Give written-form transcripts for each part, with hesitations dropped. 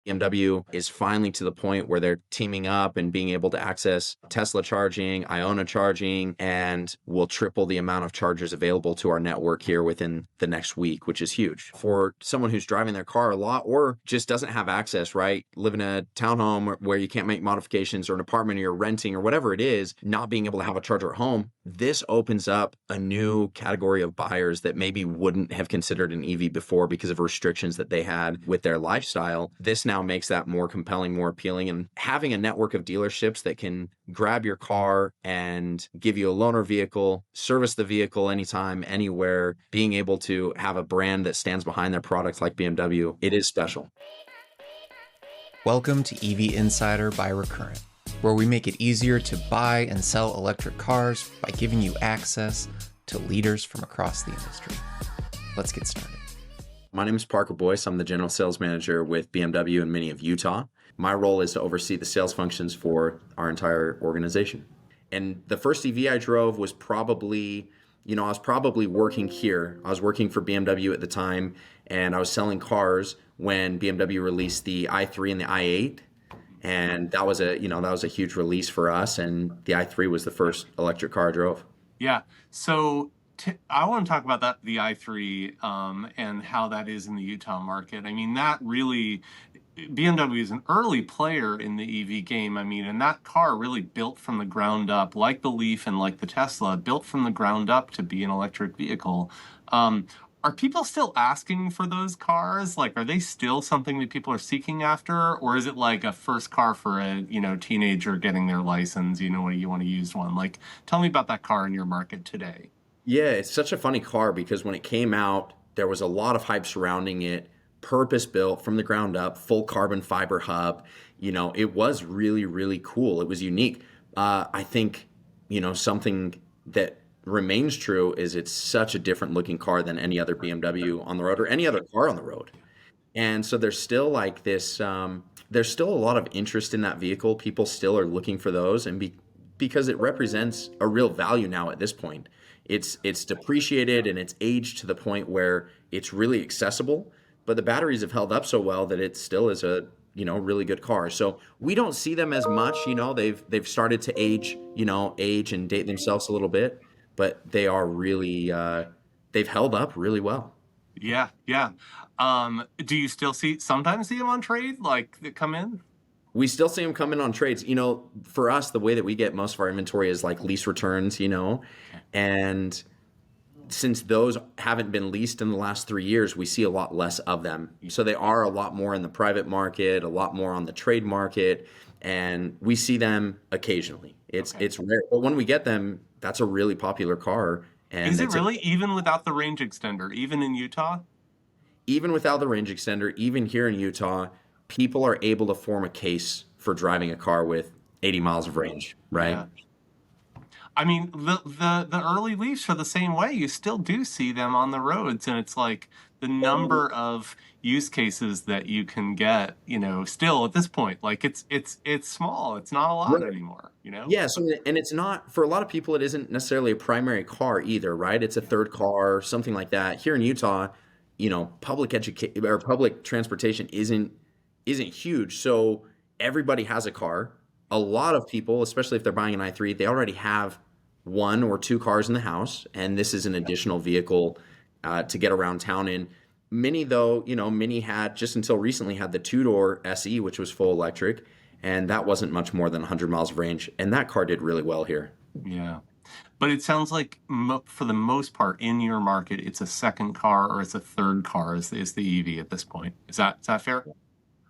BMW is finally to the point where they're teaming up and being able to access Tesla charging, Iona charging, and will triple the amount of chargers available to our network here within the next week, which is huge. For someone who's driving their car a lot or just doesn't have access, right? Live in a townhome where you can't make modifications, or an apartment you're renting or whatever it is, not being able to have a charger at home, this opens up a new category of buyers that maybe wouldn't have considered an EV before because of restrictions that they had with their lifestyle. This now makes that more compelling, more appealing, and having a network of dealerships that can grab your car and give you a loaner vehicle, service the vehicle anytime, anywhere, being able to have a brand that stands behind their products like BMW, it is special. Welcome to EV Insider by Recurrent, where we make it easier to buy and sell electric cars by giving you access to leaders from across the industry. Let's get started. My name is Parker Boice. I'm the general sales manager with BMW in Mini of Utah. My role is to oversee the sales functions for our entire organization. And the first EV I drove was probably, I was probably working here. I was working for BMW at the time, and I was selling cars when BMW released the i3 and the i8. And that was a huge release for us. And the i3 was the first electric car I drove. Yeah. So I want to talk about the i3, and how that is in the Utah market. I mean, that really, BMW is an early player in the EV game. I mean, and that car really built from the ground up, like the Leaf and like the Tesla, built from the ground up to be an electric vehicle. Are people still asking for those cars? Like, are they still something that people are seeking after? Or is it like a first car for a, teenager getting their license, when you want to use one? Like, tell me about that car in your market today. Yeah, it's such a funny car because when it came out, there was a lot of hype surrounding it, purpose built from the ground up, full carbon fiber hub. It was really, really cool. It was unique. I think, something that remains true is it's such a different looking car than any other BMW on the road or any other car on the road. And so there's still like this, there's still a lot of interest in that vehicle. People still are looking for those, and because it represents a real value now at this point. It's depreciated and it's aged to the point where it's really accessible, but the batteries have held up so well that it still is a really good car. So we don't see them as much. They've started to age and date themselves a little bit, but they are really they've held up really well. Yeah, yeah. Do you still sometimes see them on trade, like that come in? We still see them come in on trades. For us, the way that we get most of our inventory is like lease returns, and since those haven't been leased in the last 3 years, we see a lot less of them. So they are a lot more in the private market, a lot more on the trade market, and we see them occasionally. It's rare, but when we get them, that's a really popular car. And is it really, even without the range extender, even in Utah? Even without the range extender, even here in Utah, people are able to form a case for driving a car with 80 miles of range, right? Yeah. I mean, the early Leafs are the same way. You still do see them on the roads, and it's like the number of use cases that you can get, still at this point, like it's small. It's not a lot anymore, Yeah, so and it's not, for a lot of people, it isn't necessarily a primary car either, right? It's a third car, something like that. Here in Utah, public education or public transportation isn't huge. So everybody has a car. A lot of people, especially if they're buying an i3, they already have one or two cars in the house, and this is an additional vehicle to get around town in. Mini, though, Mini had, just until recently, had the two-door SE, which was full electric, and that wasn't much more than 100 miles of range, and that car did really well here. Yeah. But it sounds like for the most part in your market, it's a second car or it's a third car is the EV at this point. Is that fair?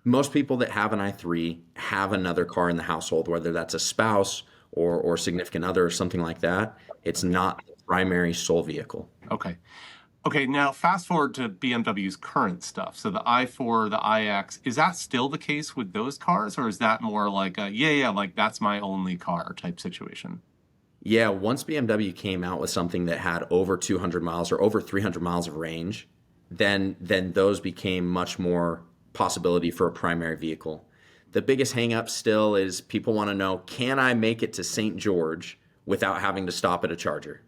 Most people that have an i3 have another car in the household, whether that's a spouse or significant other or something like that. It's not the primary sole vehicle. Okay, now fast forward to BMW's current stuff. So the i4, the iX, is that still the case with those cars, or is that more like like that's my only car type situation? Yeah, once BMW came out with something that had over 200 miles or over 300 miles of range, then those became much more possibility for a primary vehicle. The biggest hang up still is people want to know, can I make it to St. George without having to stop at a charger?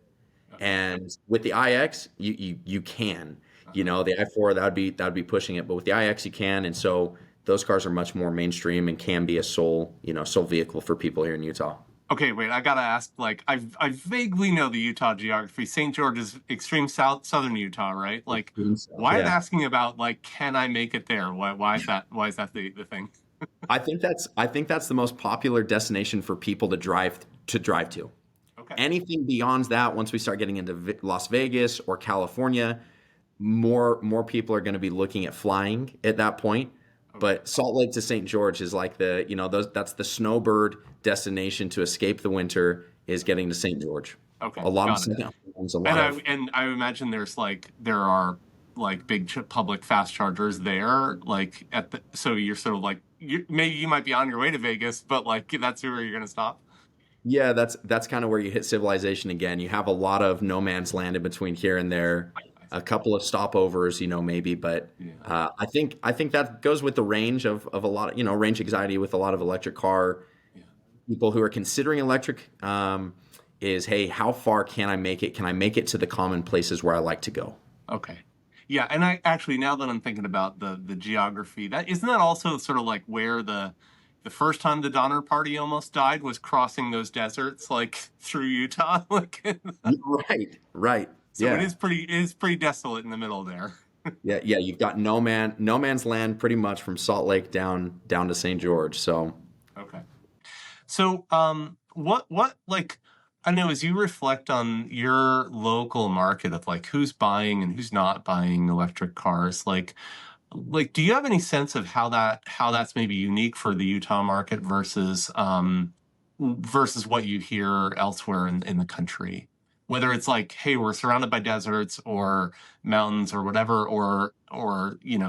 And with the iX, you can. The i4, that would be pushing it, but with the iX you can. And so those cars are much more mainstream and can be a sole vehicle for people here in Utah. Okay, wait, I gotta ask, like, I vaguely know the Utah geography. St. George is extreme southern Utah, right? Like, why is Yeah. asking about, like, can I make it there? Why is that the thing? I think that's the most popular destination for people to drive to. Okay. Anything beyond that, once we start getting into Las Vegas or California, more people are going to be looking at flying at that point. Okay. But Salt Lake to St. George is like that's the snowbird destination to escape the winter is getting to St. George. Okay. A lot of Got it. second homes, a And lot of I imagine there are like big public fast chargers there, like so you're sort of like maybe you might be on your way to Vegas, but like that's where you're gonna stop. yeah, that's kind of where you hit civilization again. You have a lot of no man's land in between here and there, I a see. couple of stopovers, maybe, but Yeah. I think that goes with the range of a lot of range anxiety with a lot of electric car Yeah. people who are considering electric. Is, hey, how far can I make it? Can I make it to the common places where I like to go? Okay. Yeah, and I actually now that I'm thinking about the geography, that isn't that also sort of like where the first time the Donner Party almost died was crossing those deserts like through Utah. Like Right, right, so yeah, it is pretty desolate in the middle there. yeah, yeah. You've got no man's land pretty much from Salt Lake down to St. George. So Okay. So, what like I know as you reflect on your local market of like who's buying and who's not buying electric cars, like do you have any sense of how that's maybe unique for the Utah market versus what you hear elsewhere in the country? Whether it's like, hey, we're surrounded by deserts or mountains or whatever, or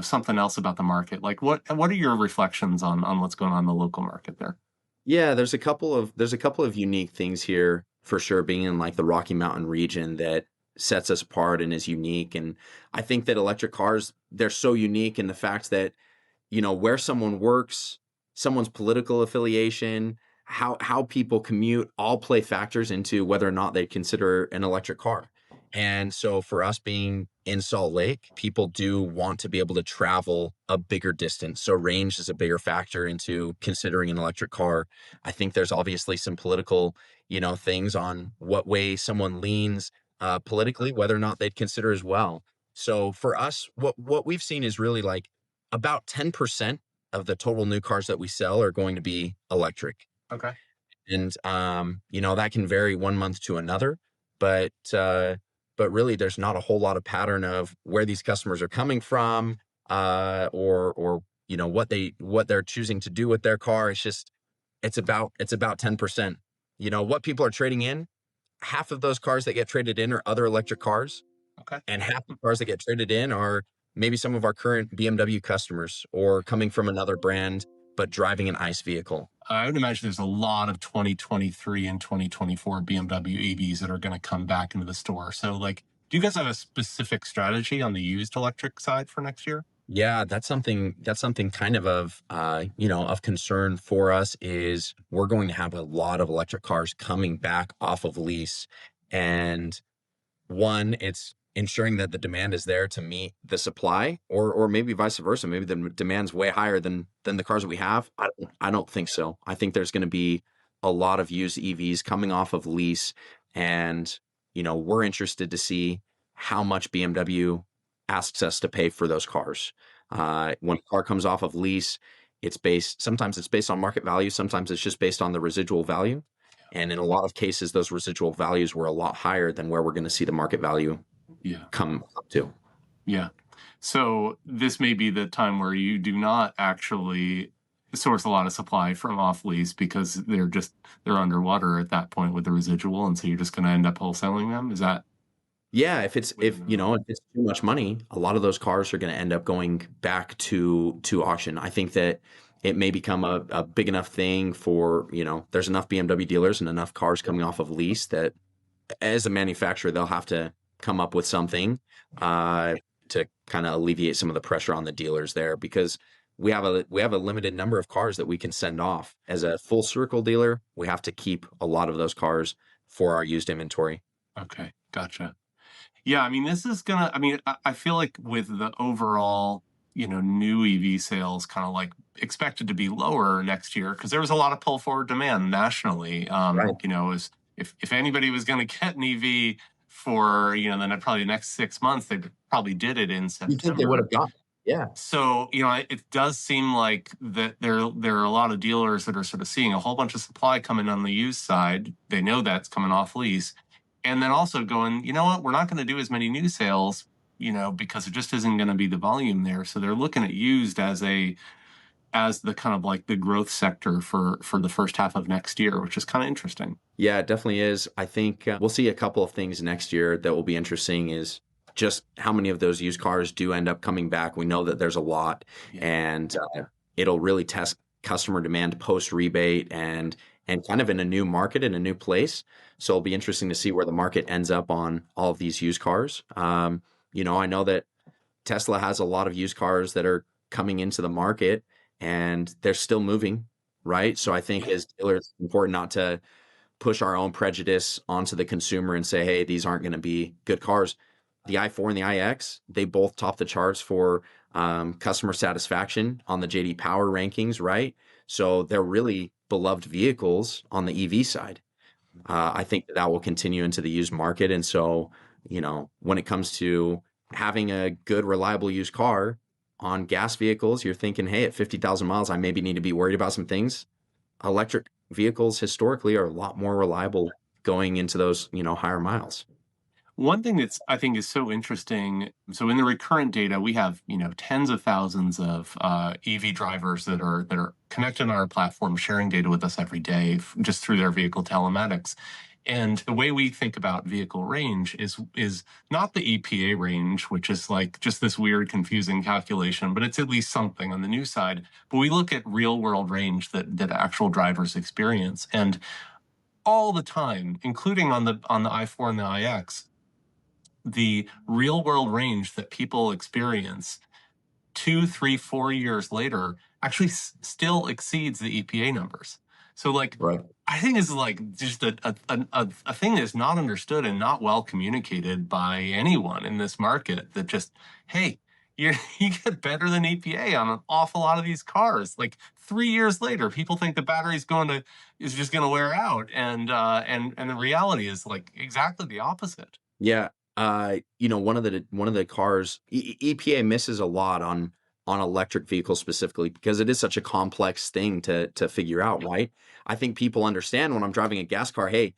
something else about the market. Like what are your reflections on what's going on in the local market there? yeah, there's a couple of unique things here for sure, being in like the Rocky Mountain region that sets us apart and is unique. And I think that electric cars, they're so unique in the fact that where someone works, someone's political affiliation, how people commute, all play factors into whether or not they consider an electric car. And so for us being in Salt Lake, people do want to be able to travel a bigger distance. So range is a bigger factor into considering an electric car. I think there's obviously some political, things on what way someone leans politically, whether or not they'd consider as well. So for us, what we've seen is really like about 10% of the total new cars that we sell are going to be electric. Okay. And that can vary one month to another, but really there's not a whole lot of pattern of where these customers are coming from, or what they're choosing to do with their car. It's about 10%. What people are trading in, half of those cars that get traded in are other electric cars, Okay. and half the cars that get traded in are maybe some of our current BMW customers or coming from another brand, but driving an ICE vehicle. I would imagine there's a lot of 2023 and 2024 BMW EVs that are going to come back into the store. So, like, do you guys have a specific strategy on the used electric side for next year? Yeah, that's something kind of concern for us is we're going to have a lot of electric cars coming back off of lease. And one, it's ensuring that the demand is there to meet the supply, or maybe vice versa. Maybe the demand's way higher than the cars that we have. I don't think so. I think there's going to be a lot of used EVs coming off of lease, and we're interested to see how much BMW asks us to pay for those cars. When a car comes off of lease, sometimes it's based on market value, sometimes it's just based on the residual value. And in a lot of cases, those residual values were a lot higher than where we're going to see the market value Yeah. come up to. Yeah. So this may be the time where you do not actually source a lot of supply from off lease because they're underwater at that point with the residual, and so you're just going to end up wholesaling them. Is that Yeah, if it's what if you you know if it's too much money, a lot of those cars are going to end up going back to auction. I think that it may become a big enough thing for there's enough BMW dealers and enough cars coming off of lease that as a manufacturer they'll have to come up with something uh, to kind of alleviate some of the pressure on the dealers there, because we have a limited number of cars that we can send off. As a full circle dealer, we have to keep a lot of those cars for our used inventory. Okay, gotcha. Yeah, I mean, this is gonna, I mean, I feel like with the overall new EV sales kind of like expected to be lower next year because there was a lot of pull forward demand nationally. Right. Is if anybody was going to get an EV for, then probably the next 6 months, they probably did it in You think they would September. have gotten it? Yeah. So, it does seem like that there are a lot of dealers that are sort of seeing a whole bunch of supply coming on the used side. They know that's coming off lease. And then also going, you know what, we're not going to do as many new sales, because it just isn't going to be the volume there. So they're looking at used as the kind of like the growth sector for the first half of next year, which is kind of interesting. Yeah, it definitely is. I think we'll see a couple of things next year that will be interesting is just how many of those used cars do end up coming back. We know that there's a lot, Yeah. and it'll really test customer demand post rebate and kind of in a new market in a new place. So it'll be interesting to see where the market ends up on all of these used cars. I know that Tesla has a lot of used cars that are coming into the market and they're still moving, right? So I think as dealers, it's important not to push our own prejudice onto the consumer and say, hey, these aren't going to be good cars. The i4 and the iX, they both top the charts for customer satisfaction on the JD Power rankings, right? So they're really beloved vehicles on the EV side. I think that will continue into the used market. And so, when it comes to having a good, reliable used car on gas vehicles, you're thinking, hey, at 50,000 miles, I maybe need to be worried about some things. Electric vehicles historically are a lot more reliable going into those, higher miles. One thing that's I think is so interesting. So in the Recurrent data, we have tens of thousands of EV drivers that are connected on our platform, sharing data with us every day just through their vehicle telematics. And the way we think about vehicle range is not the EPA range, which is like just this weird, confusing calculation, but it's at least something on the new side. But we look at real world range that actual drivers experience, and all the time, including on the i4 and the iX, the real world range that people experience 2, 3, 4 years later actually still exceeds the EPA numbers. So like, Right. I think it's like just a thing that's not understood and not well communicated by anyone in this market that just, hey, you get better than EPA on an awful lot of these cars. Like 3 years later, people think the battery's is just going to wear out. And the reality is like exactly the opposite. Yeah. One of the cars, EPA misses a lot on electric vehicles specifically because it is such a complex thing to figure out, right? I think people understand when I'm driving a gas car, hey,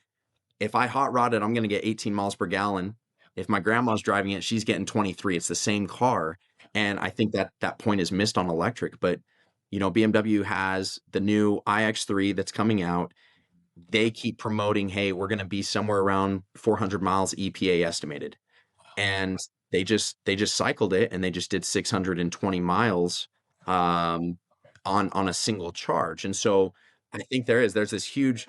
if I hot rod it, I'm going to get 18 miles per gallon. If my grandma's driving it, she's getting 23. It's the same car. And I think that point is missed on electric. But, BMW has the new iX3 that's coming out. They keep promoting, hey, we're going to be somewhere around 400 miles EPA estimated. And they just cycled it and they just did 620 miles on a single charge. And so I think there's this huge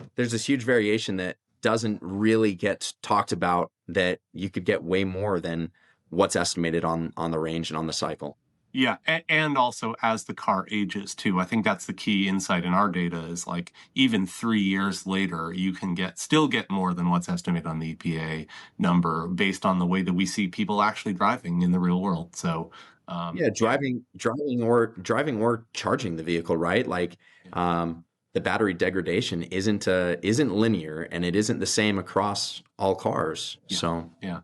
variation that doesn't really get talked about, that you could get way more than what's estimated on the range and on the cycle. Yeah, and also as the car ages too. I think that's the key insight in our data is like even 3 years later, you can still get more than what's estimated on the EPA number based on the way that we see people actually driving in the real world. So, Yeah, driving or charging the vehicle, right? Like the battery degradation isn't linear, and it isn't the same across all cars. yeah, So yeah.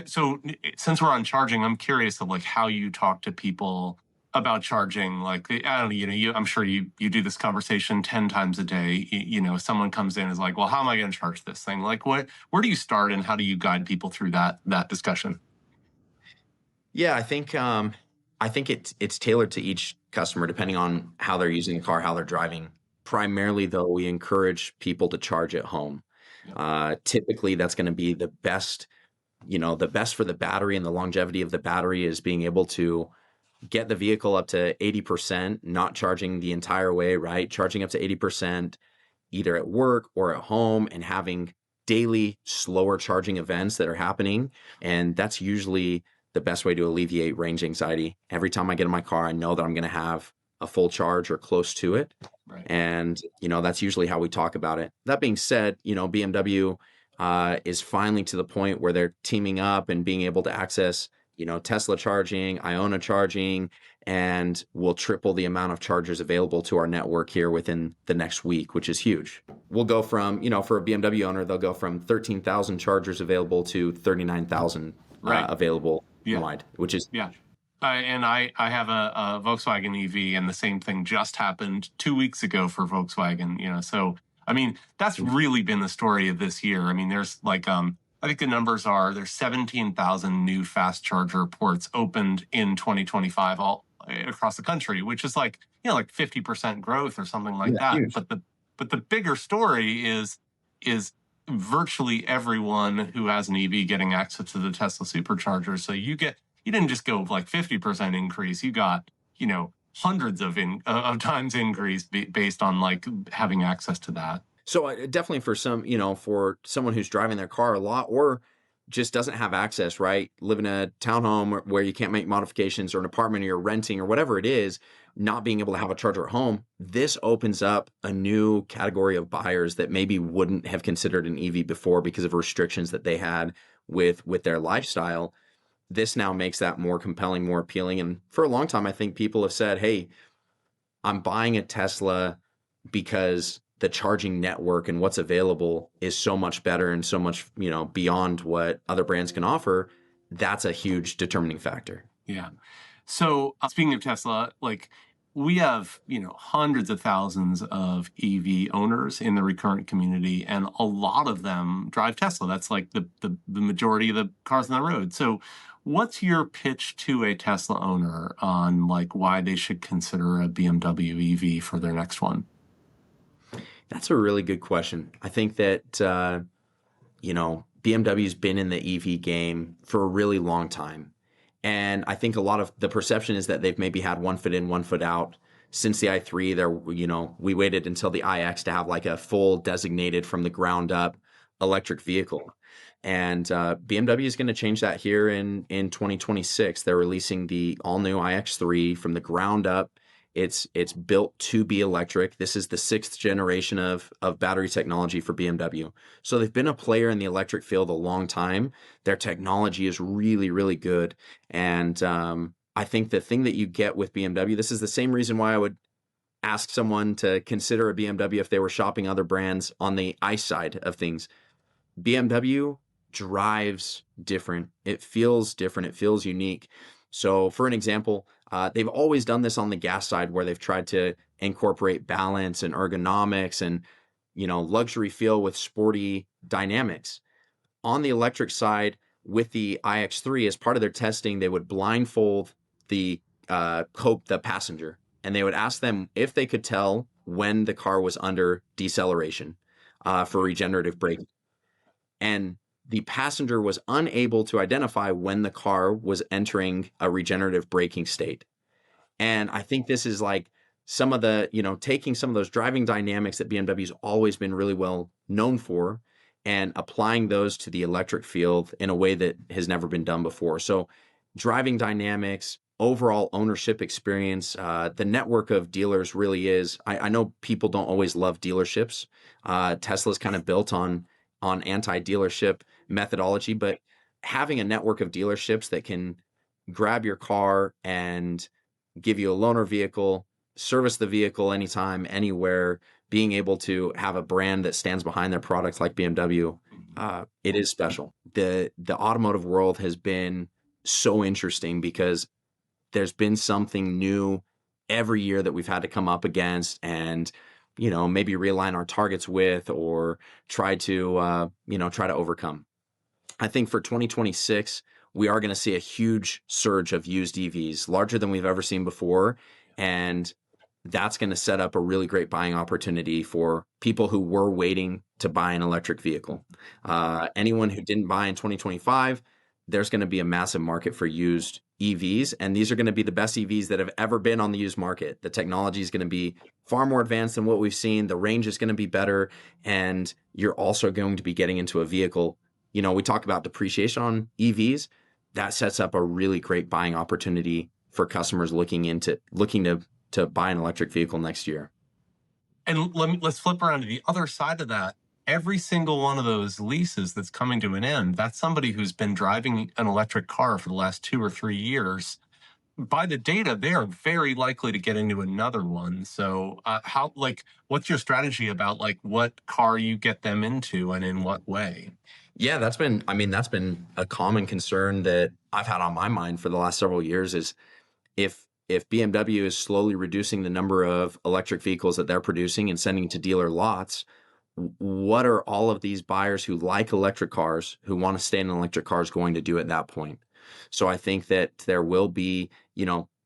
So since we're on charging, I'm curious of like how you talk to people about charging. Like, I don't know, I'm sure you do this conversation 10 times a day. Someone comes in and is like, well, how am I going to charge this thing? Like, where do you start and how do you guide people through that discussion? yeah, I think it's tailored to each customer depending on how they're using the car, how they're driving. Primarily, though, we encourage people to charge at home. Typically, that's going to be the best. The best for the battery and the longevity of the battery is being able to get the vehicle up to 80%, not charging the entire way, right? Charging up to 80% either at work or at home and having daily slower charging events that are happening. And that's usually the best way to alleviate range anxiety. Every time I get in my car, I know that I'm going to have a full charge or close to it. Right. And, that's usually how we talk about it. That being said, BMW is finally to the point where they're teaming up and being able to access Tesla charging, Iona charging, and we'll triple the amount of chargers available to our network here within the next week, which is huge. We'll go from, for a BMW owner, they'll go from 13,000 chargers available to 39,000 Right. available Yeah. wide, which is Yeah. I have a Volkswagen EV, and the same thing just happened 2 weeks ago for Volkswagen. So I mean, that's really been the story of this year. I mean, there's like I think the numbers are there's 17,000 new fast charger ports opened in 2025 all across the country, which is like like 50% growth or something like that. huge. But the bigger story is virtually everyone who has an EV getting access to the Tesla supercharger. So you didn't just go like 50% increase. You got, hundreds of times increase based on like having access to that. So definitely for for someone who's driving their car a lot or just doesn't have access, right? Live in a townhome where you can't make modifications, or an apartment, or you're renting, or whatever it is, not being able to have a charger at home. This opens up a new category of buyers that maybe wouldn't have considered an EV before because of restrictions that they had with their lifestyle. This now makes that more compelling, more appealing. And for a long time, I think people have said, hey, I'm buying a Tesla because the charging network and what's available is so much better and so much, beyond what other brands can offer. That's a huge determining factor. Yeah. So speaking of Tesla, like we have, hundreds of thousands of EV owners in the Recurrent community, and a lot of them drive Tesla. That's like the majority of the cars on the road. So what's your pitch to a Tesla owner on like why they should consider a BMW EV for their next one? That's a really good question. I think that, BMW's been in the EV game for a really long time. And I think a lot of the perception is that they've maybe had one foot in, one foot out. Since the i3, we waited until the iX to have like a full designated from the ground up electric vehicle. And BMW is going to change that here in 2026. They're releasing the all new iX3 from the ground up. It's built to be electric. This is the 6th generation of battery technology for BMW. So they've been a player in the electric field a long time. Their technology is really, really good. And I think the thing that you get with BMW, this is the same reason why I would ask someone to consider a BMW if they were shopping other brands on the ICE side of things. BMW drives different. It feels different. It feels unique. So for an example, they've always done this on the gas side where they've tried to incorporate balance and ergonomics and, luxury feel with sporty dynamics. On the electric side with the iX3, as part of their testing, they would blindfold the passenger, and they would ask them if they could tell when the car was under deceleration for regenerative braking. And the passenger was unable to identify when the car was entering a regenerative braking state. And I think this is like some of the, taking some of those driving dynamics that BMW's always been really well known for and applying those to the electric field in a way that has never been done before. So driving dynamics, overall ownership experience, the network of dealers really is, I know people don't always love dealerships. Tesla's kind of built on anti-dealership methodology, but having a network of dealerships that can grab your car and give you a loaner vehicle, service the vehicle anytime, anywhere, being able to have a brand that stands behind their products like BMW, it is special. The automotive world has been so interesting because there's been something new every year that we've had to come up against and maybe realign our targets with or try to overcome. I think for 2026, we are going to see a huge surge of used EVs, larger than we've ever seen before. And that's going to set up a really great buying opportunity for people who were waiting to buy an electric vehicle. Anyone who didn't buy in 2025, there's going to be a massive market for used EVs, and these are going to be the best EVs that have ever been on the used market. The technology is going to be far more advanced than what we've seen. The range is going to be better, and you're also going to be getting into a vehicle. We talk about depreciation on EVs. That sets up a really great buying opportunity for customers looking to buy an electric vehicle next year. And let's flip around to the other side of that. every single one of those leases that's coming to an end, that's somebody who's been driving an electric car for the last 2 or 3 years. By the data, they are very likely to get into another one. So, what's your strategy about like what car you get them into and in what way? Yeah, that's been a common concern that I've had on my mind for the last several years is if BMW is slowly reducing the number of electric vehicles that they're producing and sending to dealer lots, what are all of these buyers who like electric cars, who want to stay in electric cars, going to do at that point? So I think that there will be,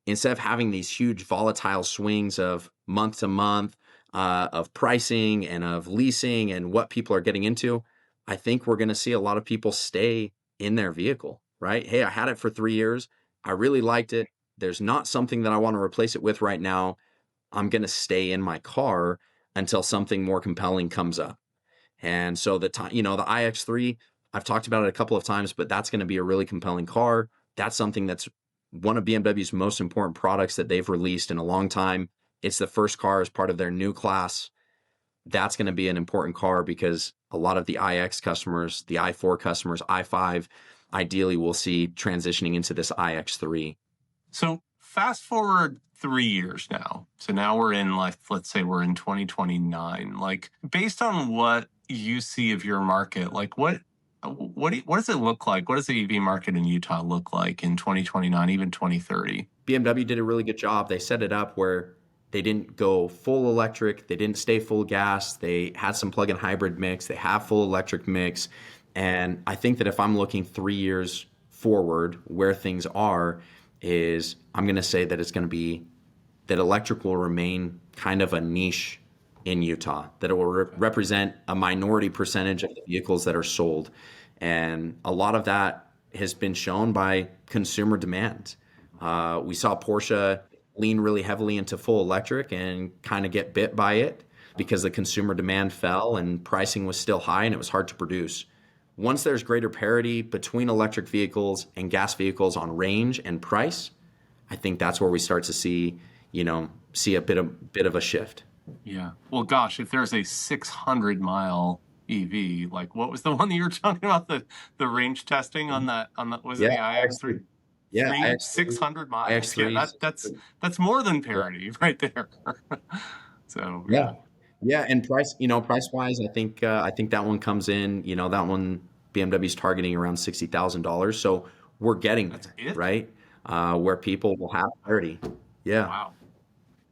instead of having these huge volatile swings of month to month, of pricing and of leasing and what people are getting into, I think we're going to see a lot of people stay in their vehicle, right? Hey, I had it for 3 years. I really liked it. There's not something that I want to replace it with right now. I'm going to stay in my car until something more compelling comes up. And so the iX3, I've talked about it a couple of times, but that's going to be a really compelling car. That's something that's one of BMW's most important products that they've released in a long time. It's the first car as part of their new class. That's going to be an important car because a lot of the iX customers, the i4 customers, i5, ideally we'll see transitioning into this iX3. So fast forward 3 years now. So now we're in like, let's say we're in 2029. Like based on what you see of your market, like what does it look like? What does the EV market in Utah look like in 2029, even 2030? BMW did a really good job. They set it up where they didn't go full electric. They didn't stay full gas. They had some plug-in hybrid mix. They have full electric mix. And I think that if I'm looking 3 years forward, where things are, is I'm going to say that it's going to be that electric will remain kind of a niche in Utah, that it will represent a minority percentage of the vehicles that are sold. And a lot of that has been shown by consumer demand. We saw Porsche lean really heavily into full electric and kind of get bit by it because the consumer demand fell and pricing was still high and it was hard to produce. Once there's greater parity between electric vehicles and gas vehicles on range and price, I think that's where we start to see a bit of a shift. Yeah. Well, gosh, if there's a 600-mile EV, like what was the one that you were talking about, the range testing on that was it the Yeah, iX3? yeah, Three iX3, 600 miles. Yeah, iX3s. that's more than parity right there. So Yeah. yeah, Yeah, and price wise, I think that one comes in, that one BMW's targeting around $60,000. So we're getting that's there, it. right? Where people will have parity. Yeah. Wow.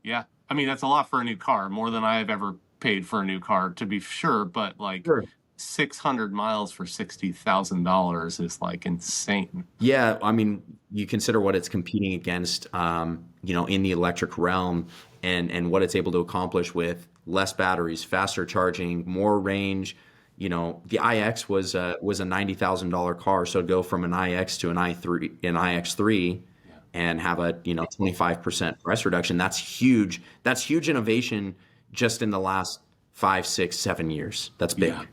Yeah. I mean, that's a lot for a new car, more than I have ever paid for a new car, to be sure. But like Sure. 600 miles for $60,000 is like insane. Yeah, I mean, you consider what it's competing against, in the electric realm, and what it's able to accomplish with less batteries, faster charging, more range. The iX was a $90,000 car, so to go from an iX to an iX3, Yeah. and have a 25% price reduction. That's huge. That's huge innovation just in the last 5, 6, 7 years. That's big. Yeah.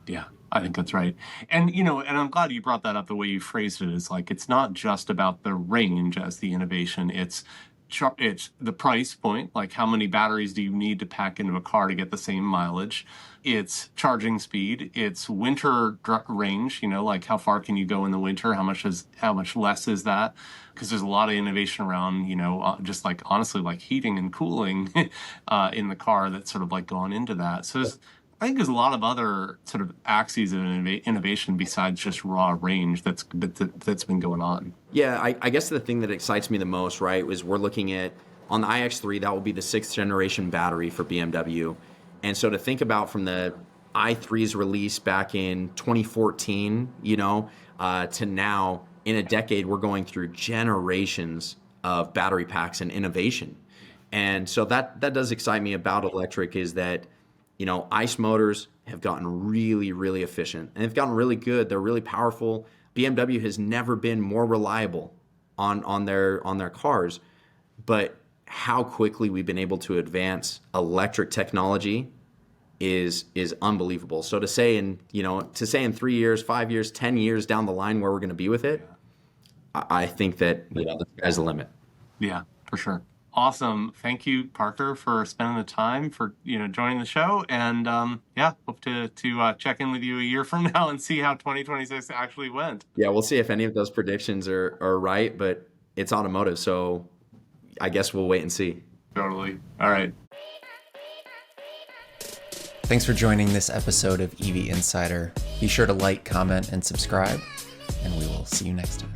Yeah. I think that's right. And, and I'm glad you brought that up the way you phrased it. Is like, it's not just about the range as the innovation. It's the price point, like how many batteries do you need to pack into a car to get the same mileage? It's charging speed. It's winter range. Like how far can you go in the winter? How much less is that? Because there's a lot of innovation around, just like honestly, like heating and cooling in the car that's sort of like gone into that. So I think there's a lot of other sort of axes of innovation besides just raw range that's been going on. Yeah, I guess the thing that excites me the most, right, is we're looking at on the iX3, that will be the sixth generation battery for BMW. And so to think about from the i3's release back in 2014, to now in a decade, we're going through generations of battery packs and innovation. And so that does excite me about electric is that, ICE motors have gotten really, really efficient and they've gotten really good. They're really powerful. BMW has never been more reliable on their cars, but how quickly we've been able to advance electric technology is unbelievable. So to say in 3 years, 5 years, 10 years down the line where we're going to be with it, I think that the sky's the limit. Yeah, for sure. Awesome. Thank you, Parker, for spending the time, for joining the show, and hope to check in with you a year from now and see how 2026 actually went. Yeah, we'll see if any of those predictions are right, but it's automotive, so I guess we'll wait and see. Totally. All right. Thanks for joining this episode of EV Insider. Be sure to like, comment, and subscribe, and we will see you next time.